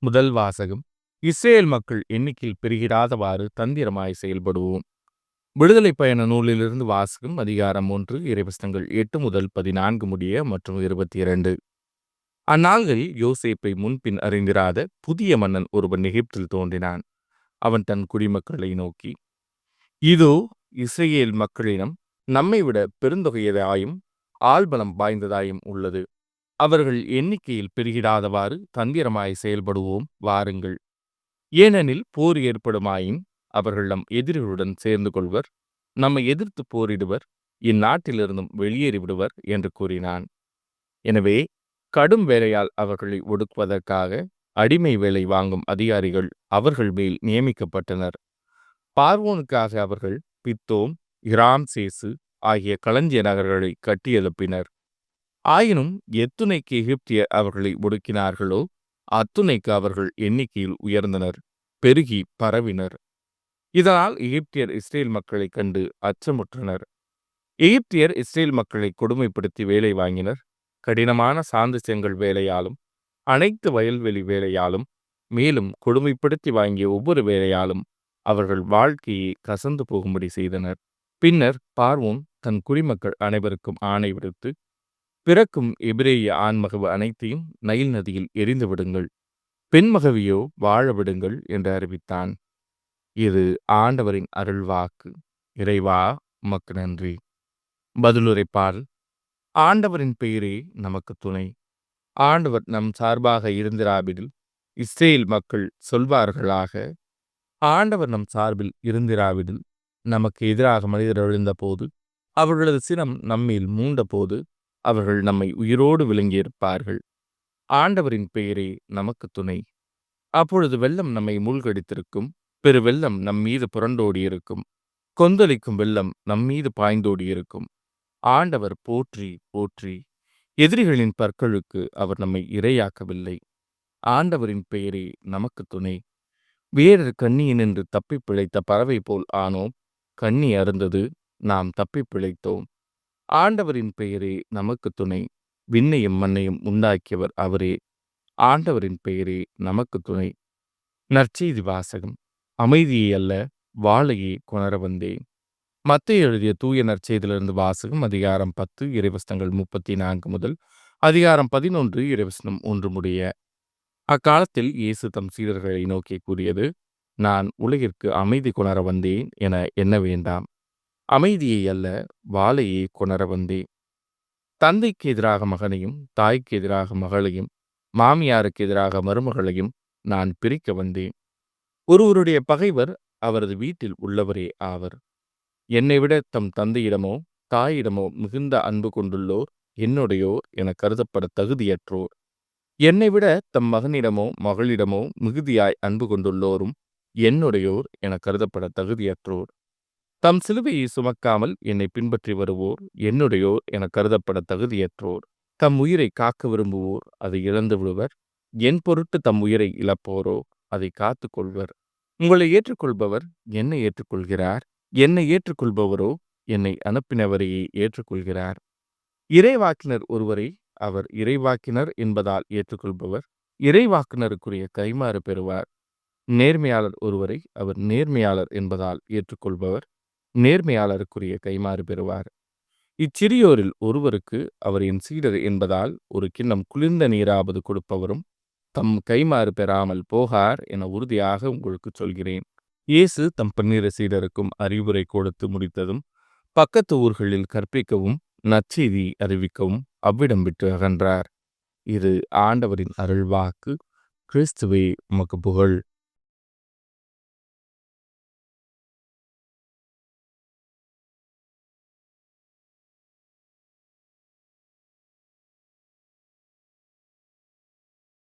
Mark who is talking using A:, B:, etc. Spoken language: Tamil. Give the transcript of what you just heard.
A: முதல் வாசகம். இஸ்ரேல் மக்கள் எண்ணிக்கையில் பெருகிடாதவாறு தந்திரமாய் செயல்படுவோம். விடுதலை பயண நூலிலிருந்து வாசகம். அதிகாரம் 1, இறைவசனங்கள் 8 முதல் 14 முடிய மற்றும் 22. அந்நாள்களில் யோசேப்பை முன்பின் அறிந்திராத புதிய மன்னன் ஒருவன் எகிப்தில் தோன்றினான். அவன் தன் குடிமக்களை நோக்கி, இதோ இஸ்ரேல் மக்களிடம் நம்மை விட பெருந்தொகையதாயும் ஆள்பலம் வாய்ந்ததாயும் உள்ளது. அவர்கள் எண்ணிக்கையில் பெருகிடாதவாறு தந்திரமாய் செயல்படுவோம் வாருங்கள். ஏனெனில் போர் ஏற்படுமாயின் அவர்கள் நம் எதிரிகளுடன் சேர்ந்து கொள்வர், நம்மை எதிர்த்து போரிடுவர், இந்நாட்டிலிருந்தும் வெளியேறிவிடுவர் என்று கூறினான். எனவே கடும் வேலையால் அவர்களை ஒடுக்குவதற்காக அடிமை வேலை வாங்கும் அதிகாரிகள் அவர்கள் மேல் நியமிக்கப்பட்டனர். பார்வோனுக்காக அவர்கள் பித்தோம், இராம்சேசு ஆகிய களஞ்சிய நகர்களை கட்டியெழுப்பினர். ஆயினும் எத்துணைக்கு எகிப்தியர் அவர்களை ஒடுக்கினார்களோ அத்துணைக்கு அவர்கள் எண்ணிக்கையில் உயர்ந்தனர், பெருகி பரவினர். இதனால் எகிப்தியர் இஸ்ரேல் மக்களை கண்டு அச்சமுற்றனர். எகிப்தியர் இஸ்ரேல் மக்களை கொடுமைப்படுத்தி வேலை வாங்கினர். கடினமான சாந்து செங்கல் வேலையாலும் அனைத்து வயல்வெளி வேலையாலும் மேலும் கொடுமைப்படுத்தி வாங்கிய ஒவ்வொரு வேலையாலும் அவர்கள் வாழ்க்கையை கசந்து போகும்படி செய்தனர். பின்னர் பார்வோன் தன் குடிமக்கள் அனைவருக்கும் ஆணை விடுத்து, பிறக்கும் எபிரேய ஆண்மகவு அனைத்தையும் நைல் நதியில் எரிந்து விடுங்கள், பெண்மகவியோ வாழ விடுங்கள் என்று அறிவித்தான். இது ஆண்டவரின் அருள்வாக்கு. இறைவா உமக்கு நன்றி. பதிலுரை பாடல். ஆண்டவரின் பெயரே நமக்கு துணை. ஆண்டவர் நம் சார்பாக இருந்திராவிடில் இஸ்ரேல் மக்கள் சொல்வார்களாக, ஆண்டவர் நம் சார்பில் இருந்திராவிடில் நமக்கு எதிராக மனிதர் எழுந்த போது, அவர்களது சினம் நம்மேல் மூண்ட போது அவர்கள் நம்மை உயிரோடு விழுங்கியிருப்பார்கள். ஆண்டவரின் பெயரே நமக்கு துணை. அப்பொழுது வெள்ளம் நம்மை மூழ்கடித்திருக்கும், பெரு வெள்ளம் நம் மீது புரண்டோடியிருக்கும், கொந்தளிக்கும் வெள்ளம் நம் மீது பாய்ந்தோடியிருக்கும். ஆண்டவர் போற்றி போற்றி. எதிரிகளின் பற்களுக்கு அவர் நம்மை இரையாக்கவில்லை. ஆண்டவரின் பெயரே நமக்கு துணை. வேறொரு கண்ணியினின்று தப்பி பிழைத்த பறவை போல் ஆனோம். கண்ணி அருந்தது, நாம் தப்பி பிழைத்தோம். ஆண்டவரின் பெயரே நமக்கு துணை. விண்ணையும் மண்ணையும் உண்டாக்கியவர் அவரே. ஆண்டவரின் பெயரே நமக்கு துணை. நற்செய்தி வாசகம். அமைதியை அல்ல வாளையே கொணர வந்தேன். மத்தேயு எழுதிய தூய நற்செய்தியிலிருந்து வாசகம். அதிகாரம் 10 இறைவசனங்கள் 34 முதல் அதிகாரம் 11 இறைவசனம் 1 முடிய. அக்காலத்தில் இயேசு தம் சீடர்களை நோக்கி கூறியது, நான் உலகிற்கு அமைதி கொணர வந்தேன் என எண்ண வேண்டாம். அமைதியை அல்ல வாளையே கொணர வந்தேன். தந்தைக்கு எதிராக மகனையும், தாய்க்கு எதிராக மகளையும், மாமியாருக்கு எதிராக மருமகளையும் நான் பிரிக்க வந்தேன். ஒருவருடைய பகைவர் அவரது வீட்டில் உள்ளவரே ஆவர். என்னை விட தம் தந்தையிடமோ தாயிடமோ மிகுந்த அன்பு கொண்டுள்ளோர் என்னுடையோர் என கருதப்பட தகுதியற்றோர். என்னை விட தம் மகனிடமோ மகளிடமோ மிகுதியாய் அன்பு கொண்டுள்ளோரும் என்னுடையோர் என கருதப்பட தகுதியற்றோர். தம் சிலுவையை சுமக்காமல் என்னை பின்பற்றி வருவோர் என்னுடையோர் என கருதப்பட தகுதியற்றோர். தம் உயிரை காக்க விரும்புவோர் அதை இழந்து விடுவர். என் பொருட்டு தம் உயிரை இழப்போரோ அதை காத்து கொள்வர். உங்களை ஏற்றுக்கொள்பவர் என்னை ஏற்றுக்கொள்கிறார். என்னை ஏற்றுக்கொள்பவரோ என்னை அனுப்பினவரையே ஏற்றுக்கொள்கிறார். இறைவாக்கினர் ஒருவரை அவர் இறைவாக்கினர் என்பதால் ஏற்றுக்கொள்பவர் இறைவாக்கினருக்குரிய கைமாறு பெறுவார். நேர்மையாளர் ஒருவரை அவர் நேர்மையாளர் என்பதால் ஏற்றுக்கொள்பவர் நேர்மையாளருக்குரிய கைமாறு பெறுவார். இச்சிறியோரில் ஒருவருக்கு அவர் என் சீடர் என்பதால் ஒரு கிண்ணம் குளிர்ந்த நீராவது கொடுப்பவரும் தம் கைமாறு பெறாமல் போகார் என உறுதியாக உங்களுக்கு சொல்கிறேன். இயேசு தம் 12 சீடருக்கும் அறிவுரை கொடுத்து முடித்ததும் பக்கத்து ஊர்களில் கற்பிக்கவும் நற்செய்தி அறிவிக்கவும் அவ்விடம் விட்டு அகன்றார். இது ஆண்டவரின் அருள்வாக்கு. கிறிஸ்துவே உமக்கு புகழ்.